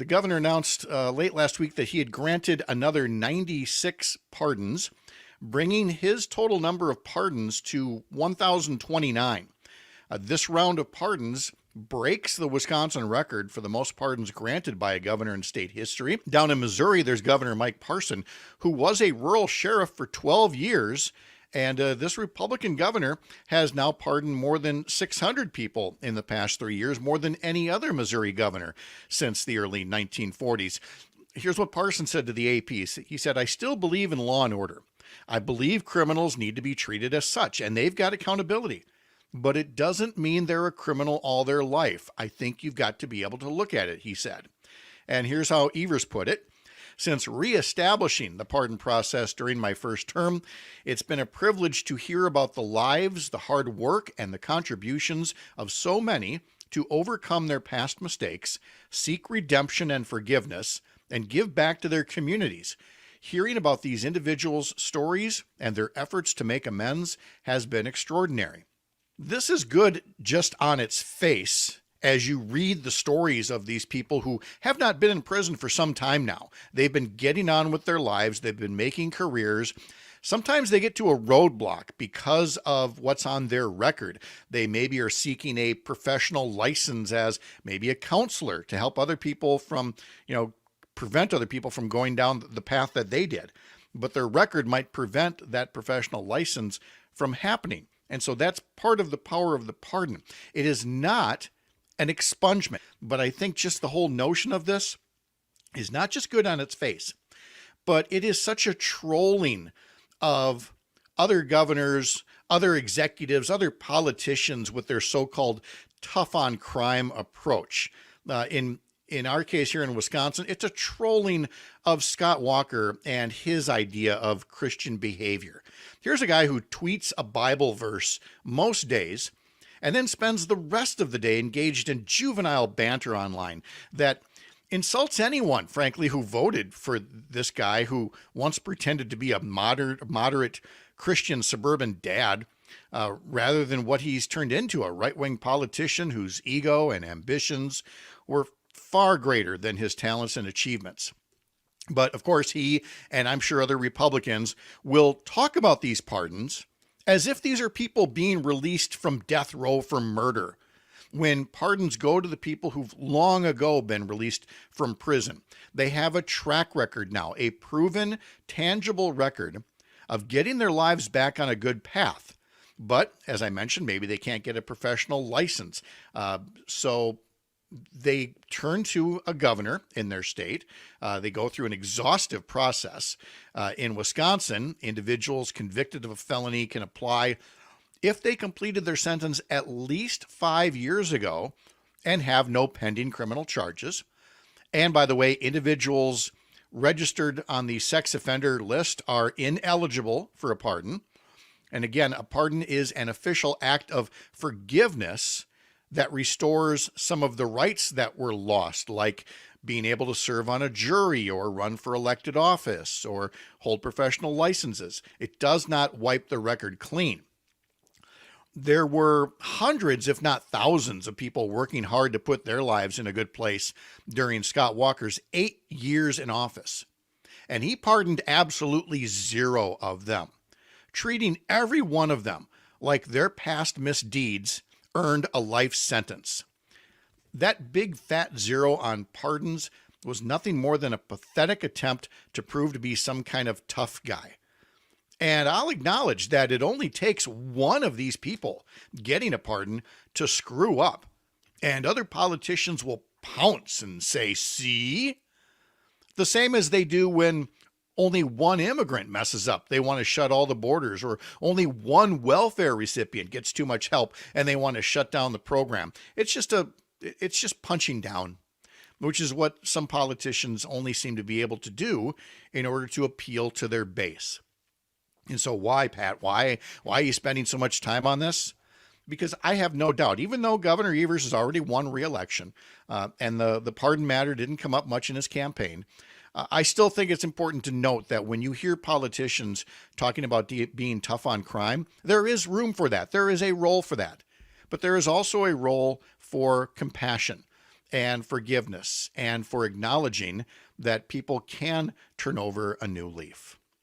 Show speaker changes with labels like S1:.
S1: The governor announced late last week that he had granted another 96 pardons, bringing his total number of pardons to 1,029. This round of pardons breaks the Wisconsin record for the most pardons granted by a governor in state history. Down in Missouri, there's Governor Mike Parson, who was a rural sheriff for 12 years. And this Republican governor has now pardoned more than 600 people in the past 3 years, more than any other Missouri governor since the early 1940s. Here's what Parson said to the AP. He said, "I still believe in law and order. I believe criminals need to be treated as such, and they've got accountability. But it doesn't mean they're a criminal all their life. I think you've got to be able to look at it," he said. And here's how Evers put it. "Since reestablishing the pardon process during my first term, it's been a privilege to hear about the lives, the hard work, and the contributions of so many to overcome their past mistakes, seek redemption and forgiveness, and give back to their communities. Hearing about these individuals' stories and their efforts to make amends has been extraordinary." This is good just on its face as you read the stories of these people who have not been in prison for some time now. They've been getting on with their lives. They've been making careers. Sometimes they get to a roadblock because of what's on their record. They maybe are seeking a professional license as maybe a counselor to help other people from, prevent other people from going down the path that they did. But their record might prevent that professional license from happening. And so that's part of the power of the pardon. It is not an expungement, but I think just the whole notion of this is not just good on its face, but it is such a trolling of other governors, other executives, other politicians with their so-called tough on crime approach. In our case here in Wisconsin, it's a trolling of Scott Walker and his idea of Christian behavior. Here's a guy who tweets a Bible verse most days and then spends the rest of the day engaged in juvenile banter online that insults anyone, frankly, who voted for this guy who once pretended to be a moderate Christian suburban dad, rather than what he's turned into, a right-wing politician whose ego and ambitions were far greater than his talents and achievements. But of course, he, and I'm sure other Republicans, will talk about these pardons as if these are people being released from death row for murder, when pardons go to the people who've long ago been released from prison. They have a track record now, a proven, tangible record of getting their lives back on a good path. But as I mentioned, maybe they can't get a professional license. So they turn to a governor in their state. They go through an exhaustive process. In Wisconsin, individuals convicted of a felony can apply if they completed their sentence at least 5 years ago and have no pending criminal charges. And by the way, individuals registered on the sex offender list are ineligible for a pardon. And again, a pardon is an official act of forgiveness that restores some of the rights that were lost, like being able to serve on a jury or run for elected office or hold professional licenses. It does not wipe the record clean. There were hundreds, if not thousands, of people working hard to put their lives in a good place during Scott Walker's 8 years in office. And he pardoned absolutely zero of them, treating every one of them like their past misdeeds earned a life sentence. That big fat zero on pardons was nothing more than a pathetic attempt to prove to be some kind of tough guy. And I'll acknowledge that it only takes one of these people getting a pardon to screw up, and other politicians will pounce and say, "See?" The same as they do when only one immigrant messes up. They want to shut all the borders, or only one welfare recipient gets too much help and they want to shut down the program. It's just punching down, which is what some politicians only seem to be able to do in order to appeal to their base. And so why, Pat? Why are you spending so much time on this? Because I have no doubt, even though Governor Evers has already won re-election, and the pardon matter didn't come up much in his campaign, I still think it's important to note that when you hear politicians talking about being tough on crime, there is room for that. There is a role for that. But there is also a role for compassion and forgiveness and for acknowledging that people can turn over a new leaf.